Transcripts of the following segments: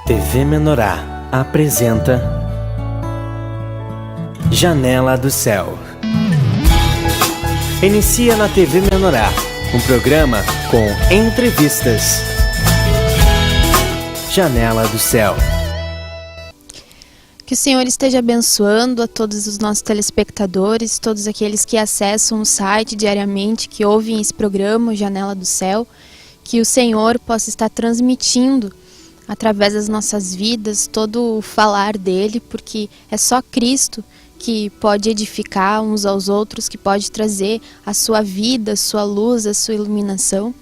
TV Menorá apresenta Janela do Céu. Inicia na TV Menorá um programa com entrevistas. Janela do Céu. Que o Senhor esteja abençoando a todos os nossos telespectadores, todos aqueles que acessam o site diariamente, que ouvem esse programa, Janela do Céu. Que o Senhor possa estar transmitindo através das nossas vidas todo o falar dele, porque é só Cristo que pode edificar uns aos outros, que pode trazer a sua vida, a sua luz, a sua iluminação.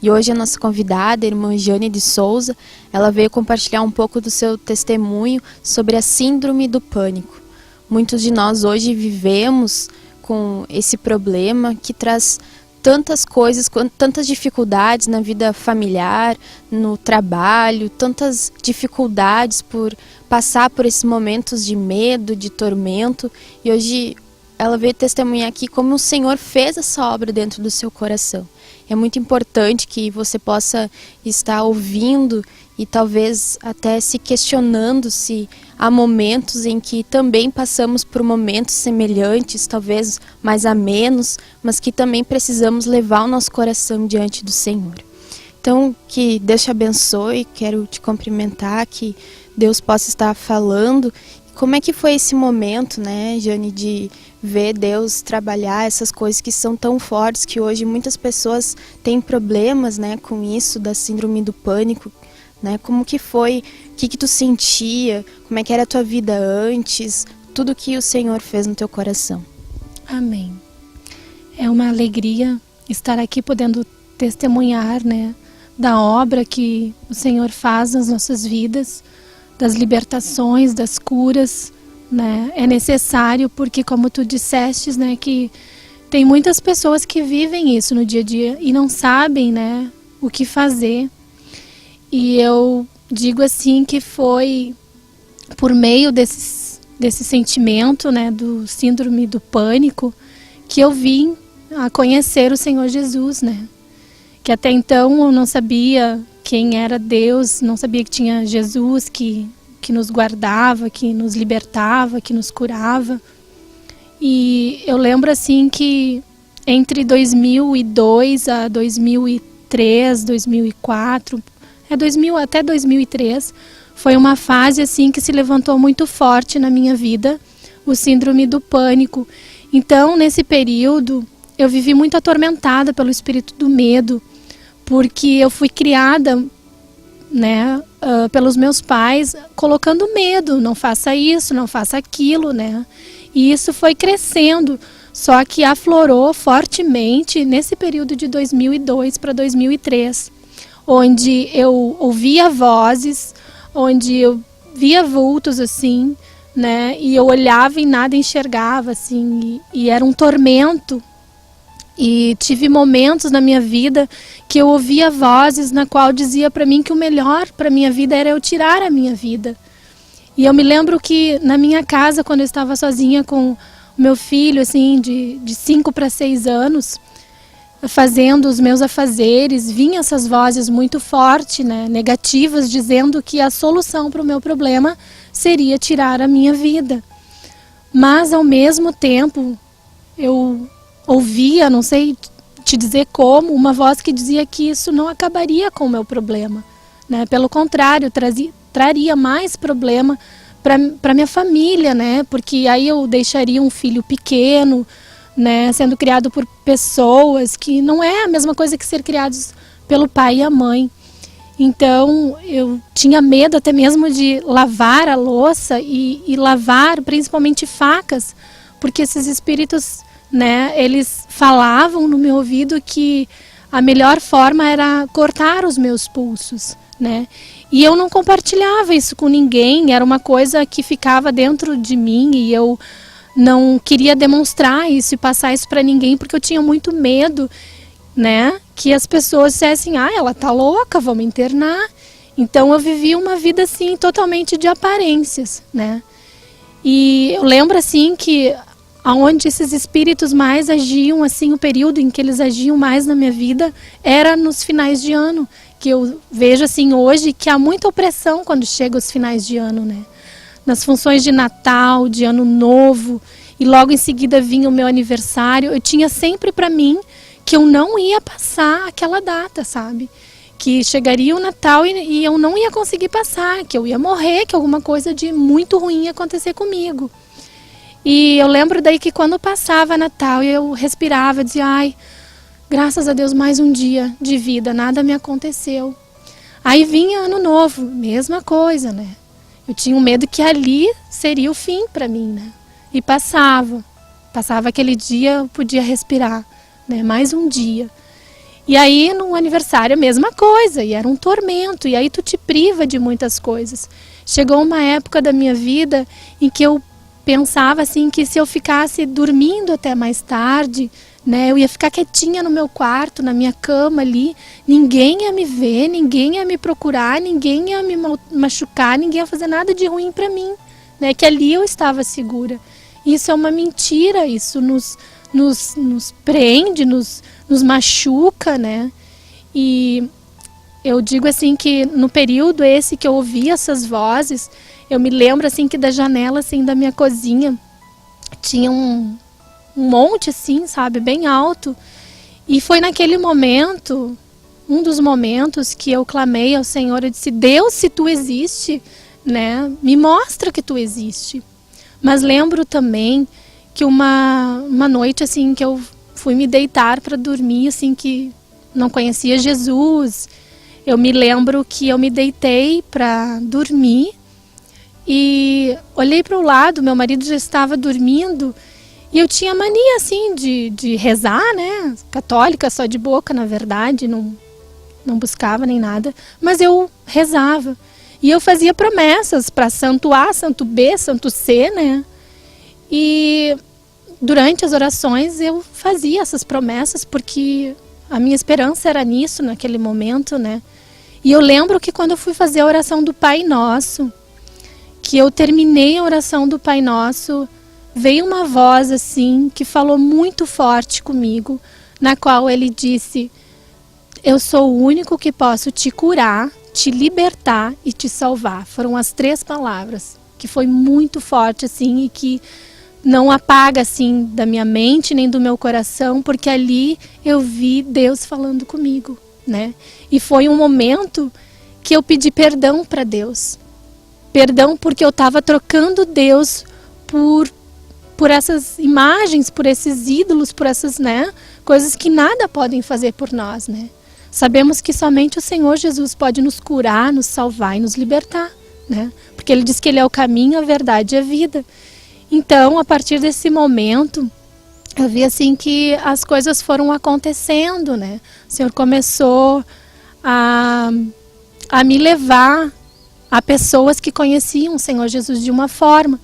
E hoje a nossa convidada, a irmã Jane de Souza, ela veio compartilhar um pouco do seu testemunho sobre a síndrome do pânico. Muitos de nós hoje vivemos com esse problema que traz tantas coisas, tantas dificuldades na vida familiar, no trabalho, tantas dificuldades por passar por esses momentos de medo, de tormento. E hoje ela veio testemunhar aqui como o Senhor fez essa obra dentro do seu coração. É muito importante que você possa estar ouvindo e talvez até se questionando se há momentos em que também passamos por momentos semelhantes, talvez mais a menos, mas que também precisamos levar o nosso coração diante do Senhor. Então, que Deus te abençoe, quero te cumprimentar, que Deus possa estar falando. Como é que foi esse momento, né, Jane, de ver Deus trabalhar essas coisas que são tão fortes, que hoje muitas pessoas têm problemas, né, com isso, da síndrome do pânico, né? Como que foi, o que tu sentia, como é que era a tua vida antes, tudo que o Senhor fez no teu coração. Amém. É uma alegria estar aqui podendo testemunhar, né, da obra que o Senhor faz nas nossas vidas, das libertações, das curas, né? É necessário porque, como tu dissestes, né, que tem muitas pessoas que vivem isso no dia a dia e não sabem, né, o que fazer. E eu digo assim que foi por meio desse sentimento, né, do síndrome do pânico, que eu vim a conhecer o Senhor Jesus, né? Que até então eu não sabia quem era Deus, não sabia que tinha Jesus que nos guardava, que nos libertava, que nos curava. E eu lembro assim que entre 2002 a 2003, 2004, até 2003, foi uma fase assim que se levantou muito forte na minha vida, o síndrome do pânico. Então, nesse período, eu vivi muito atormentada pelo espírito do medo, porque eu fui criada, né, pelos meus pais, colocando medo, não faça isso, não faça aquilo, né? E isso foi crescendo, só que aflorou fortemente nesse período de 2002 para 2003. Onde eu ouvia vozes, onde eu via vultos assim, né? E eu olhava e nada enxergava, assim, e era um tormento. E tive momentos na minha vida que eu ouvia vozes na qual dizia para mim que o melhor para minha vida era eu tirar a minha vida. E eu me lembro que na minha casa, quando eu estava sozinha com o meu filho, assim, de 5 para 6 anos, fazendo os meus afazeres, vinham essas vozes muito fortes, né, negativas, dizendo que a solução para o meu problema seria tirar a minha vida. Mas, ao mesmo tempo, eu ouvia, não sei te dizer como, uma voz que dizia que isso não acabaria com o meu problema, né? Pelo contrário, traria mais problema para minha família, né? Porque aí eu deixaria um filho pequeno, né, sendo criado por pessoas que não é a mesma coisa que ser criados pelo pai e a mãe. Então eu tinha medo até mesmo de lavar a louça e lavar principalmente facas, porque esses espíritos, né, eles falavam no meu ouvido que a melhor forma era cortar os meus pulsos, né? E eu não compartilhava isso com ninguém, era uma coisa que ficava dentro de mim e eu não queria demonstrar isso e passar isso para ninguém, porque eu tinha muito medo, né, que as pessoas dissessem, ela tá louca, vamos internar. Então eu vivia uma vida assim totalmente de aparências, né? E eu lembro assim que aonde esses espíritos mais agiam, assim, o período em que eles agiam mais na minha vida era nos finais de ano, que eu vejo assim hoje que há muita opressão quando chega os finais de ano, né? Nas funções de Natal, de Ano Novo, e logo em seguida vinha o meu aniversário, eu tinha sempre para mim que eu não ia passar aquela data, sabe? Que chegaria o Natal e eu não ia conseguir passar, que eu ia morrer, que alguma coisa de muito ruim ia acontecer comigo. E eu lembro daí que quando passava Natal eu respirava, dizia, ai, graças a Deus mais um dia de vida, nada me aconteceu. Aí vinha Ano Novo, mesma coisa, né? Eu tinha um medo que ali seria o fim para mim, né? E passava aquele dia, eu podia respirar, né? Mais um dia. E aí no aniversário a mesma coisa, e era um tormento, e aí tu te priva de muitas coisas. Chegou uma época da minha vida em que eu pensava assim que se eu ficasse dormindo até mais tarde, né, eu ia ficar quietinha no meu quarto, na minha cama ali, ninguém ia me ver, ninguém ia me procurar, ninguém ia me machucar, ninguém ia fazer nada de ruim para mim, né, que ali eu estava segura. Isso é uma mentira, isso nos prende, nos machuca, né? E eu digo assim que no período esse que eu ouvi essas vozes, eu me lembro assim que da janela assim da minha cozinha tinha um monte assim, sabe, bem alto. E foi naquele momento, um dos momentos que eu clamei ao Senhor, eu disse, Deus, se tu existe, né, me mostra que tu existe. Mas lembro também que uma noite assim que eu fui me deitar para dormir, assim, que não conhecia Jesus. Eu me lembro que eu me deitei para dormir e olhei para o lado, meu marido já estava dormindo e eu tinha mania, assim, de rezar, né? Católica só de boca, na verdade, não buscava nem nada, mas eu rezava. E eu fazia promessas para Santo A, Santo B, Santo C, né? E durante as orações eu fazia essas promessas porque a minha esperança era nisso naquele momento, né? E eu lembro que quando eu fui fazer a oração do Pai Nosso, que eu terminei a oração do Pai Nosso, veio uma voz assim que falou muito forte comigo, na qual ele disse, eu sou o único que posso te curar, te libertar e te salvar. Foram as 3 palavras, que foi muito forte assim e que não apaga assim da minha mente nem do meu coração, porque ali eu vi Deus falando comigo, né? E foi um momento que eu pedi perdão para Deus. Perdão porque eu estava trocando Deus por essas imagens, por esses ídolos, por essas, né, coisas que nada podem fazer por nós, né? Sabemos que somente o Senhor Jesus pode nos curar, nos salvar e nos libertar, né? Porque Ele diz que Ele é o caminho, a verdade e a vida. Então, a partir desse momento, eu vi assim que as coisas foram acontecendo, né? O Senhor começou a me levar a pessoas que conheciam o Senhor Jesus de uma forma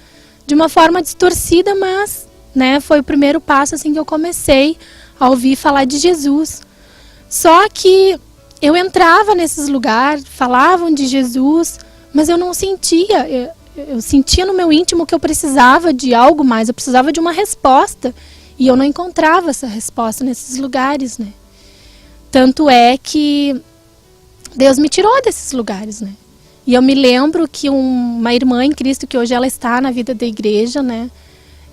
distorcida, mas, né, foi o primeiro passo assim que eu comecei a ouvir falar de Jesus. Só que eu entrava nesses lugares, falavam de Jesus, mas eu não sentia. Eu sentia no meu íntimo que eu precisava de algo mais, eu precisava de uma resposta. E eu não encontrava essa resposta nesses lugares, né? Tanto é que Deus me tirou desses lugares, né? E eu me lembro que uma irmã em Cristo, que hoje ela está na vida da igreja, né?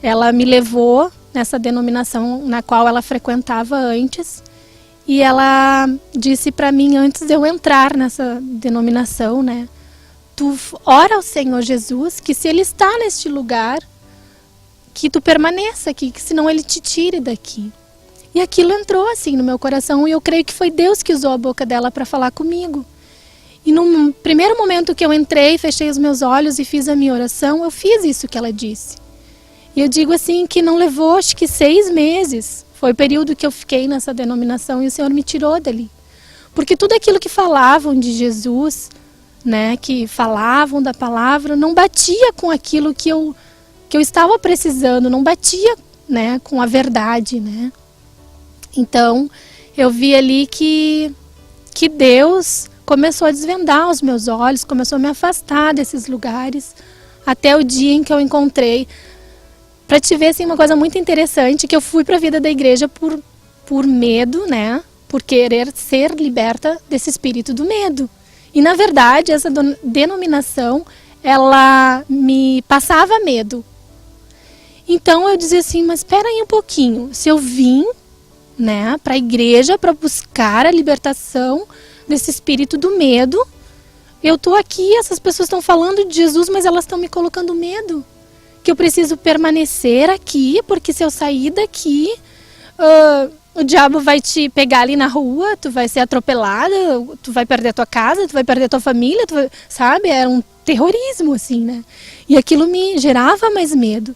Ela me levou nessa denominação na qual ela frequentava antes. E ela disse para mim, antes de eu entrar nessa denominação, né? Tu ora ao Senhor Jesus, que se Ele está neste lugar, que tu permaneça aqui, que senão Ele te tire daqui. E aquilo entrou assim no meu coração e eu creio que foi Deus que usou a boca dela para falar comigo. E no primeiro momento que eu entrei, fechei os meus olhos e fiz a minha oração, eu fiz isso que ela disse. E eu digo assim que não levou, acho que 6 meses. Foi o período que eu fiquei nessa denominação e o Senhor me tirou dali. Porque tudo aquilo que falavam de Jesus, né, que falavam da palavra, não batia com aquilo que eu estava precisando, não batia, né, com a verdade, né. Então, eu vi ali que Deus começou a desvendar os meus olhos, começou a me afastar desses lugares, até o dia em que eu encontrei. Para te ver, assim, uma coisa muito interessante, que eu fui para a vida da igreja por medo, né, por querer ser liberta desse espírito do medo. E na verdade essa denominação, ela me passava medo. Então eu dizia assim, mas espera aí um pouquinho, se eu vim, né, para a igreja para buscar a libertação desse espírito do medo, eu estou aqui, essas pessoas estão falando de Jesus, mas elas estão me colocando medo. Que eu preciso permanecer aqui, porque se eu sair daqui, o diabo vai te pegar ali na rua, tu vai ser atropelada, tu vai perder a tua casa, tu vai perder a tua família, sabe? Era um terrorismo, assim, né? E aquilo me gerava mais medo.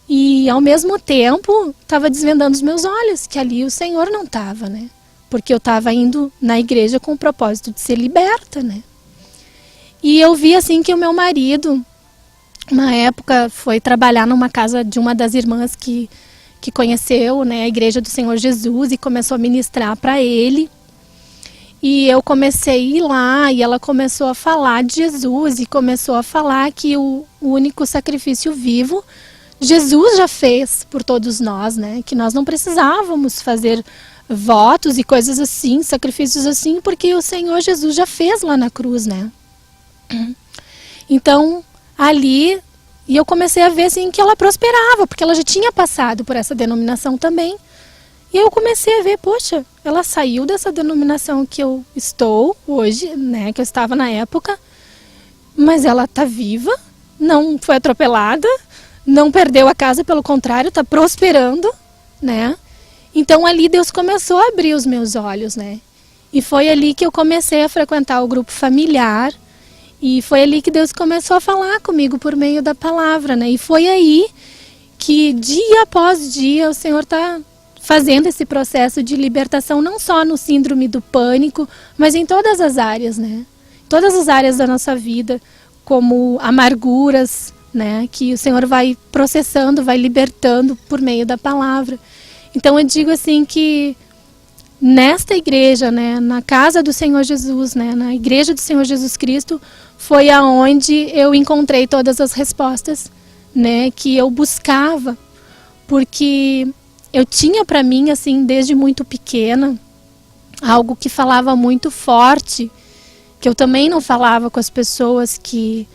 E, ao mesmo tempo, estava desvendando os meus olhos, que ali o Senhor não estava, né? Porque eu estava indo na igreja com o propósito de ser liberta, né? E eu vi, assim, que o meu marido, na época, foi trabalhar numa casa de uma das irmãs que conheceu, né, a Igreja do Senhor Jesus e começou a ministrar para ele. E eu comecei a ir lá e ela começou a falar de Jesus e começou a falar que o único sacrifício vivo Jesus já fez por todos nós, né? Que nós não precisávamos fazer votos e coisas assim, sacrifícios assim, porque o Senhor Jesus já fez lá na cruz, né? Então, ali, e eu comecei a ver assim que ela prosperava, porque ela já tinha passado por essa denominação também. E eu comecei a ver, poxa, ela saiu dessa denominação que eu estou hoje, né, que eu estava na época, mas ela está viva, não foi atropelada, não perdeu a casa, pelo contrário, está prosperando, né? Então ali Deus começou a abrir os meus olhos, né? E foi ali que eu comecei a frequentar o grupo familiar, e foi ali que Deus começou a falar comigo por meio da palavra, né? E foi aí que dia após dia o Senhor está fazendo esse processo de libertação, não só no síndrome do pânico, mas em todas as áreas, né? Todas as áreas da nossa vida, como amarguras, né? Que o Senhor vai processando, vai libertando por meio da palavra. Então eu digo assim que nesta igreja, né, na casa do Senhor Jesus, né, na igreja do Senhor Jesus Cristo, foi aonde eu encontrei todas as respostas, né, que eu buscava, porque eu tinha para mim, assim, desde muito pequena, algo que falava muito forte, que eu também não falava com as pessoas, que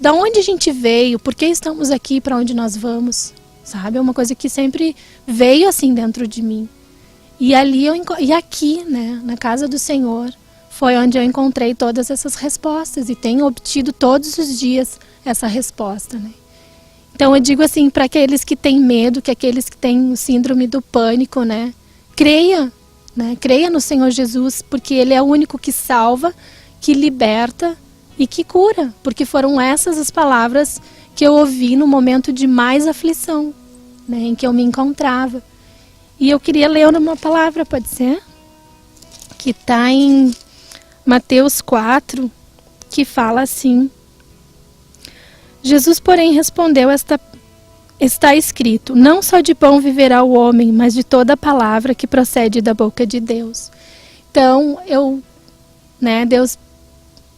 da onde a gente veio, por que estamos aqui, para onde nós vamos, sabe? É uma coisa que sempre veio assim dentro de mim. E ali e aqui, né, na casa do Senhor, foi onde eu encontrei todas essas respostas e tenho obtido todos os dias essa resposta, né? Então eu digo assim, para aqueles que têm medo, que aqueles que têm o síndrome do pânico, né, creia, né? Creia no Senhor Jesus, porque Ele é o único que salva, que liberta e que cura, porque foram essas as palavras que eu ouvi no momento de mais aflição, né, em que eu me encontrava. E eu queria ler uma palavra, pode ser? Que está em Mateus 4, que fala assim: Jesus, porém, respondeu, está escrito, não só de pão viverá o homem, mas de toda a palavra que procede da boca de Deus. Então, Deus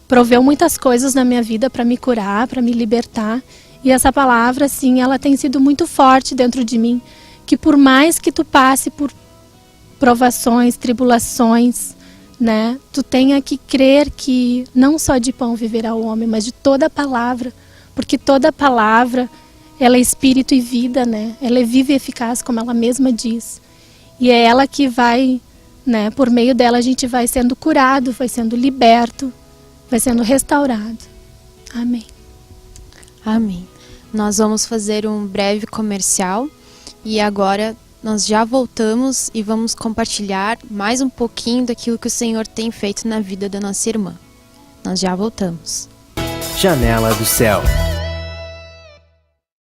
proveu muitas coisas na minha vida para me curar, para me libertar. E essa palavra, assim, ela tem sido muito forte dentro de mim. Que por mais que tu passe por provações, tribulações, né, tu tenha que crer que não só de pão viverá o homem, mas de toda a palavra. Porque toda a palavra, ela é espírito e vida, né? Ela é viva e eficaz, como ela mesma diz. E é ela que vai, né, por meio dela a gente vai sendo curado, vai sendo liberto, vai sendo restaurado. Amém. Amém. Nós vamos fazer um breve comercial e agora nós já voltamos e vamos compartilhar mais um pouquinho daquilo que o Senhor tem feito na vida da nossa irmã. Nós já voltamos. Janela do Céu.